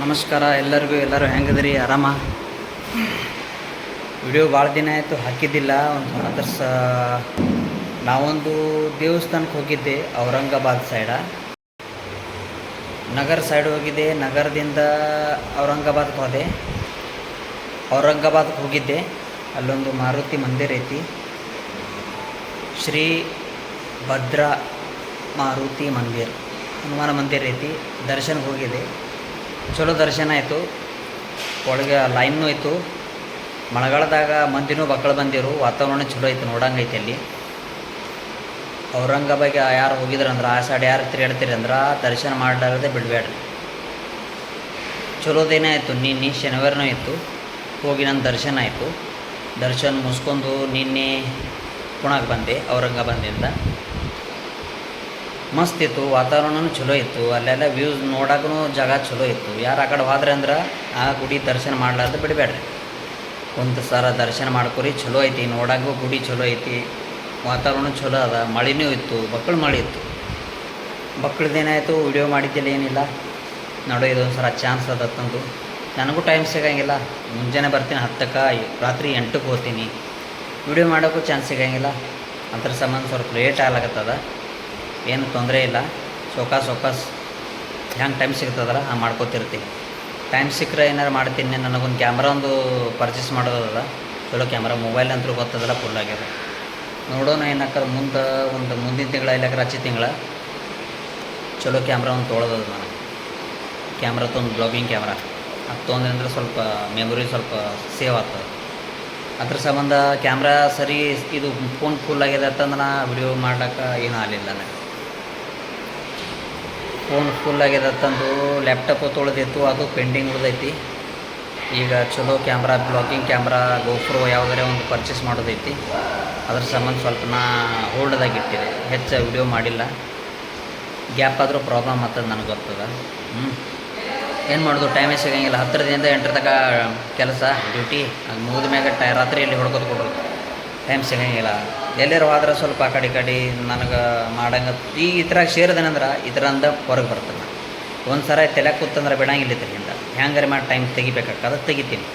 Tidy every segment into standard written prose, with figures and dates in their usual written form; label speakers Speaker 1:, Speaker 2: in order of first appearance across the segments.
Speaker 1: ನಮಸ್ಕಾರ ಎಲ್ಲರಿಗೂ. ಎಲ್ಲರೂ ಹೆಂಗದ್ರಿ? ಆರಾಮ? ವಿಡಿಯೋ ಭಾಳ ದಿನ ಆಯಿತು ಹಾಕಿದ್ದಿಲ್ಲ. ನಾವೊಂದು ದೇವಸ್ಥಾನಕ್ಕೆ ಹೋಗಿದ್ದೆ, ಔರಂಗಾಬಾದ್ ಸೈಡ, ನಗರ ಸೈಡ್ ಹೋಗಿದ್ದೆ. ನಗರದಿಂದ ಔರಂಗಾಬಾದ್ಗೆ ಹೋದೆ. ಔರಂಗಾಬಾದ್ಗೆ ಹೋಗಿದ್ದೆ, ಅಲ್ಲೊಂದು ಮಾರುತಿ ಮಂದಿರ ಐತಿ, ಶ್ರೀ ಭದ್ರಾ ಮಾರುತಿ ಮಂದಿರ, ಹನುಮಾನ ಮಂದಿರ ಐತಿ. ದರ್ಶನಕ್ಕೆ ಹೋಗಿದೆ, ಚಲೋ ದರ್ಶನ ಆಯಿತು. ಒಳಗೆ ಲೈನ್ನೂ ಇತ್ತು. ಮಳೆಗಾಲದಾಗ ಮಂದಿನೂ ಮಕ್ಕಳು ಬಂದಿರು. ವಾತಾವರಣ ಚಲೋ ಐತೆ, ನೋಡಂಗೈತೆ. ಅಲ್ಲಿ ಔರಂಗಾಬಾದ್ಗೆ ಯಾರು ಹೋಗಿದ್ರಂದ್ರೆ, ಆ ಸೈಡ್ ಯಾರು ತಿರುಗಾಡ್ತೀರಿ ಅಂದ್ರೆ ದರ್ಶನ ಮಾಡಲಾರದೆ ಬಿಡಬೇಡ್ರಿ. ಚಲೋ ದಿನ ಆಯಿತು. ನಿನ್ನೆ ಶನಿವಾರನೂ ಇತ್ತು. ಹೋಗಿ ನನ್ನ ದರ್ಶನ ಆಯಿತು. ದರ್ಶನ ಮುಗಿಸ್ಕೊಂಡು ನಿನ್ನೆ ಪುಣೆಗೆ ಬಂದೆ ಔರಂಗಾಬಾದಿಂದ. ಮಸ್ತ್ ಇತ್ತು, ವಾತಾವರಣನೂ ಚಲೋ ಇತ್ತು. ಅಲ್ಲೆಲ್ಲ ವ್ಯೂಸ್ ನೋಡೋಕ್ಕೂ ಜಾಗ ಚಲೋ ಇತ್ತು. ಯಾರು ಆ ಕಡೆ ಹೋದ್ರೆ ಅಂದ್ರೆ ಆ ಗುಡಿ ದರ್ಶನ ಮಾಡ್ಲಾರ್ದು ಬಿಡಬೇಡ್ರಿ. ಒಂದು ಸಲ ದರ್ಶನ ಮಾಡ್ಕೊರಿ, ಚಲೋ ಐತಿ. ನೋಡೋಕ್ಕೂ ಗುಡಿ ಚಲೋ ಐತಿ, ವಾತಾವರಣ ಚಲೋ ಅದ. ಮಳೆನೂ ಇತ್ತು, ಮಳೆ ಇತ್ತು. ಮಕ್ಕಳದ್ದೇನಾಯಿತು, ವಿಡಿಯೋ ಮಾಡಿದ್ದಿಲ್ಲ, ಏನಿಲ್ಲ. ನೋಡೋ ಇದೊಂದು ಸಲ ಚಾನ್ಸ್ ಅದ ತಂದು. ನನಗೂ ಟೈಮ್ ಸಿಗೋಂಗಿಲ್ಲ. ಮುಂಜಾನೆ ಬರ್ತೀನಿ 10ಕ್ಕೆ, ರಾತ್ರಿ 8ಕ್ಕೆ ಹೋಗ್ತೀನಿ. ವಿಡಿಯೋ ಮಾಡೋಕ್ಕೂ ಚಾನ್ಸ್ ಸಿಗೋಂಗಿಲ್ಲ. ಅದ್ರ ಸಂಬಂಧ ಸ್ವಲ್ಪ ಲೇಟ್ ಆಗ್ಲಾಗತ್ತದ. ಏನು ತೊಂದರೆ ಇಲ್ಲ. ಸೊಕಾಸ್ ಹೆಂಗೆ ಟೈಮ್ ಸಿಗ್ತದಲ್ಲ ಹಾಗೆ ಮಾಡ್ಕೋತಿರ್ತೀನಿ. ಟೈಮ್ ಸಿಕ್ಕರೆ ಏನಾರು ಮಾಡ್ತೀನಿ. ನನಗೊಂದು ಕ್ಯಾಮ್ರಾ ಒಂದು ಪರ್ಚೇಸ್ ಮಾಡೋದದ, ಚಲೋ ಕ್ಯಾಮ್ರಾ. ಮೊಬೈಲ್ ಅಂತೂ ಗೊತ್ತದಲ್ಲ, ಫುಲ್ ಆಗ್ಯದ. ನೋಡೋಣ ಏನಾಕರ ಮುಂದಿನ ತಿಂಗಳ ಇಲ್ಲಾಕ್ರೆ ಹಚ್ಚಿ ತಿಂಗಳ ಚಲೋ ಕ್ಯಾಮ್ರಾ ಒಂದು ತೊಗೊಳೋದದ. ನನಗೆ ಕ್ಯಾಮ್ರಾ ತೊಗೊಂಡು ಬ್ಲಾಗಿಂಗ್ ಕ್ಯಾಮ್ರಾ ಅದು ತೊಗೊಂಡ್ರೆ ಸ್ವಲ್ಪ ಮೆಮೊರಿ ಸ್ವಲ್ಪ ಸೇವ್ ಆಗ್ತದೆ. ಅದ್ರ ಸಂಬಂಧ ಕ್ಯಾಮ್ರಾ ಸರಿ ಇದು ಫೋನ್ ಫುಲ್ ಆಗಿದೆ ಅಂತಂದ್ರೆ ನಾ ವಿಡಿಯೋ ಮಾಡ್ಲಿಕ್ಕೆ ಏನೂ ಆಗಲಿಲ್ಲ. ನನಗೆ ಫೋನ್ ಫುಲ್ ಆಗಿದೆ ಅಂತಂದು ಲ್ಯಾಪ್ಟಾಪು ತೊಳೆದಿತ್ತು, ಅದು ಪೆಂಡಿಂಗ್ ಉಳಿದೈತಿ. ಈಗ ಚಲೋ ಕ್ಯಾಮ್ರಾ, ಬ್ಲಾಗಿಂಗ್ ಕ್ಯಾಮ್ರಾ, ಗೋಪ್ರೋ ಯಾವುದಾರೆ ಒಂದು ಪರ್ಚೇಸ್ ಮಾಡೋದೈತಿ. ಅದ್ರ ಸಂಬಂಧ ಸ್ವಲ್ಪ ನಾ ಹೋಲ್ಡ್ದಾಗ ಇಟ್ಟಿದೆ, ಹೆಚ್ಚು ವಿಡಿಯೋ ಮಾಡಿಲ್ಲ. ಗ್ಯಾಪ್ ಆದರೂ ಪ್ರಾಬ್ಲಮ್ ಆಗ್ತದೆ, ನನಗೆ ಗೊತ್ತದ. ಏನು ಮಾಡೋದು, ಟೈಮೇ ಸಿಗೋಂಗಿಲ್ಲ. 10ರಿಂದ 8 ತನಕ ಕೆಲಸ ಡ್ಯೂಟಿ, ಅದು ಮುಗಿದ ಮ್ಯಾಗ ರಾತ್ರಿಯಲ್ಲಿ ಹೊಡ್ಕೊತ ಕೊಡೋದು, ಟೈಮ್ ಸಿಗೋಂಗಿಲ್ಲ. ಎಲ್ಲರೂ ಹೋದ್ರೆ ಸ್ವಲ್ಪ ಆ ಕಡೆ ನನಗೆ ಮಾಡಂಗೆ ಈ ಥರ ಸೇರಿದೇನಂದ್ರೆ ಇದರಿಂದ ಹೊರಗೆ ಬರ್ತದೆ. ಒಂದು ಸರ ತಲೆ ಕೂತಂದ್ರೆ ಬಿಡಂಗಿಲ್ಲ. ಇದರಿಂದ ಹ್ಯಾಂಗಾರೆ ಮಾಡಿ ಟೈಮ್ ತೆಗಿಬೇಕಾಗ್ತದೆ, ತೆಗಿತೀನಿ.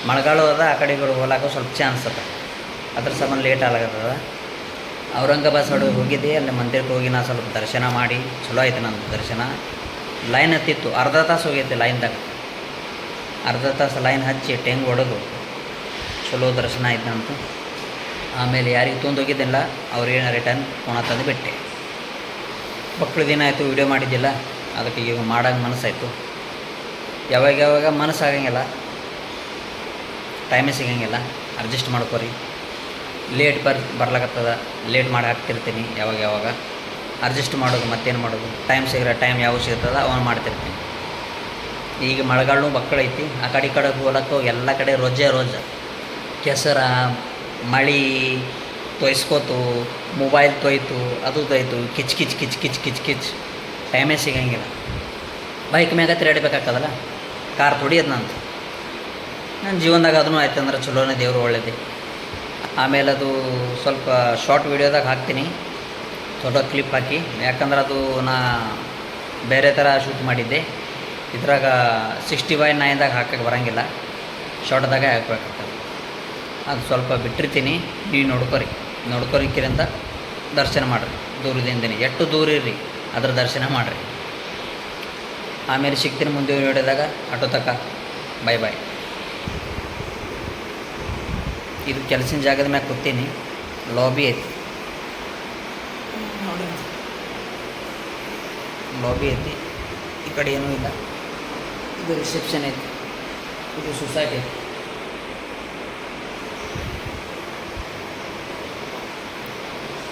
Speaker 1: ಮಳೆಗಾಲ ಅದ, ಆ ಕಡೆಗಳು ಹೋಲಾಕ ಸ್ವಲ್ಪ ಚಾನ್ಸ್ ಅದ. ಅದ್ರ ಸಂಬಂಧ ಲೇಟ್ ಆಗ್ತದ. ಔರಂಗಾಬಾದ್ ಸೈಡ್ ಹೋಗಿದ್ದೆ. ಅಲ್ಲಿ ಮಂದಿರಕ್ಕೆ ಹೋಗಿ ನಾ ಸ್ವಲ್ಪ ದರ್ಶನ ಮಾಡಿ ಚಲೋ ಆಯ್ತು. ನನ್ನ ದರ್ಶನ ಲೈನ್ ಹತ್ತಿತ್ತು, ಅರ್ಧ ತಾಸು ಹೋಗೈತೆ ಲೈನ್ದಾಗ. ಅರ್ಧ ತಾಸು ಲೈನ್ ಹಚ್ಚಿ ಟೆಂಗ್ ಹೊಡೆದು ಚಲೋ ದರ್ಶನ ಆಯ್ತು ನಂತು. ಆಮೇಲೆ ಯಾರಿಗೆ ತೊಗೊಂಡೋಗಿದ್ದಿಲ್ಲ ಅವ್ರೇನು ರಿಟರ್ನ್ ಪುಣ ತಂದು ಬಿಟ್ಟೆ. ಮಕ್ಕಳು ದಿನ ಆಯಿತು, ವಿಡಿಯೋ ಮಾಡಿದ್ದಿಲ್ಲ. ಅದಕ್ಕೆ ಈಗ ಮಾಡೋಂಗೆ ಮನಸ್ಸಾಯಿತು. ಯಾವಾಗ ಮನಸ್ಸಾಗಂಗಿಲ್ಲ, ಟೈಮೇ ಸಿಗೋಂಗಿಲ್ಲ. ಅಡ್ಜಸ್ಟ್ ಮಾಡ್ಕೊರಿ. ಲೇಟ್ ಬರ್ಲಾಕತ್ತದ, ಲೇಟ್ ಮಾಡಿ ಹಾಕ್ತಿರ್ತೀನಿ. ಯಾವಾಗ ಅಡ್ಜಸ್ಟ್ ಮಾಡೋದು, ಮತ್ತೇನು ಮಾಡೋದು. ಟೈಮ್ ಸಿಗರೆ ಟೈಮ್ ಯಾವಾಗ ಸಿಗ್ತದೆ ಅವನು ಮಾಡ್ತಿರ್ತೀನಿ. ಈಗ ಮಳೆಗಾಲೂ ಮಕ್ಕಳೈತಿ. ಆ ಕಡೆ ಹೋಲಕ್ಕೂ ಎಲ್ಲ ಕಡೆ ರೋಜ ಕೆಸರ, ಮಳೆ ತೊಯ್ಸ್ಕೋತು, ಮೊಬೈಲ್ ತೊಯ್ತು, ಅದು ತೊಯ್ತು, ಕಿಚ್ ಟೈಮೇ ಸಿಗೋಂಗಿಲ್ಲ. ಬೈಕ್ ಮ್ಯಾಗ ತಿರುಗಾಡಬೇಕಾಗ್ತದಲ್ಲ, ಕಾರ್ ತೊಡಿಯೋದು ನಂದು. ನನ್ನ ಜೀವನದಾಗ ಅದನ್ನು ಆಯ್ತು ಅಂದ್ರೆ ಚಲೋನೇ, ದೇವರು ಒಳ್ಳೇದೇ. ಆಮೇಲೆ ಅದು ಸ್ವಲ್ಪ ಶಾರ್ಟ್ ವೀಡಿಯೋದಾಗ ಹಾಕ್ತೀನಿ, ಚಲೋ ಕ್ಲಿಪ್ ಹಾಕಿ. ಯಾಕಂದ್ರೆ ಅದು ನಾ ಬೇರೆ ಥರ ಶೂಟ್ ಮಾಡಿದ್ದೆ. ಇದ್ರಾಗ 60:9ದಾಗ ಹಾಕಕ್ಕೆ ಬರೋಂಗಿಲ್ಲ, ಶಾರ್ಟ್ದಾಗೆ ಹಾಕ್ಬೇಕಾಗ್ತದೆ. ಅದು ಸ್ವಲ್ಪ ಬಿಟ್ಟಿರ್ತೀನಿ. ನೀವು ನೋಡ್ಕೊರಿಕ್ಕಿರಿಂದ ದರ್ಶನ ಮಾಡಿರಿ. ದೂರದಿಂದನೇ ಎಷ್ಟು ದೂರ ಇರ್ರಿ, ಅದ್ರ ದರ್ಶನ ಮಾಡಿರಿ. ಆಮೇಲೆ ಸಿಗ್ತೀನಿ ಮುಂದೆ ವಿಡಿಯೋದಾಗ. ಆಟೋ ತಕ ಬಾಯ್. ಇದು ಕೆಲಸಿನ ಜಾಗದ ಮ್ಯಾಗ ಕೂತೀನಿ. ಲಾಬಿ ಐತಿ, ಈ ಕಡೆ ಏನೂ ಇಲ್ಲ. ಇದು ರಿಸೆಪ್ಷನ್ ಐತಿ, ಇದು ಸೊಸೈಟಿ ಐತಿ.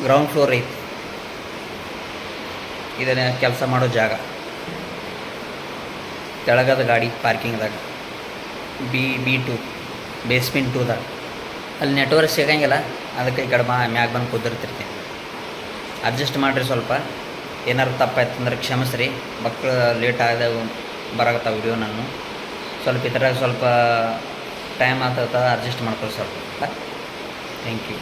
Speaker 1: ಗ್ರೌಂಡ್ ಫ್ಲೋರ್ ಐತಿ. ಇದನ್ನ ಕೆಲಸ ಮಾಡೋ ಜಾಗ. ಕೆಳಗದ ಗಾಡಿ ಪಾರ್ಕಿಂಗ್ದಾಗ B2 ಬೇಸ್ಮೆಂಟ್ 2ದಾಗ. ಅಲ್ಲಿ ನೆಟ್ವರ್ಕ್ ಸಿಗೋಂಗಿಲ್ಲ, ಅದಕ್ಕೆ ಈ ಕಡೆ ಮ್ಯಾಗ ಬಂದು ಕುದಿರ್ತಿರ್ತೀನಿ. ಅಡ್ಜಸ್ಟ್ ಮಾಡಿರಿ. ಸ್ವಲ್ಪ ಏನಾರು ತಪ್ಪಾಯ್ತು ಅಂದ್ರೆ ಕ್ಷಮಿಸ್ರಿ. ಮಕ್ಕಳು ಲೇಟ್ ಆದಾಗ ಬರಾಕತ್ತಾವ ವಿಡಿಯೋ. ನಾನು ಸ್ವಲ್ಪ ಈ ಥರ ಸ್ವಲ್ಪ ಟೈಮ್ ಆಗ್ತದ, ಅಡ್ಜಸ್ಟ್ ಮಾಡ್ಕೊಳ್ಳಿ ಸ್ವಲ್ಪ. Thank you.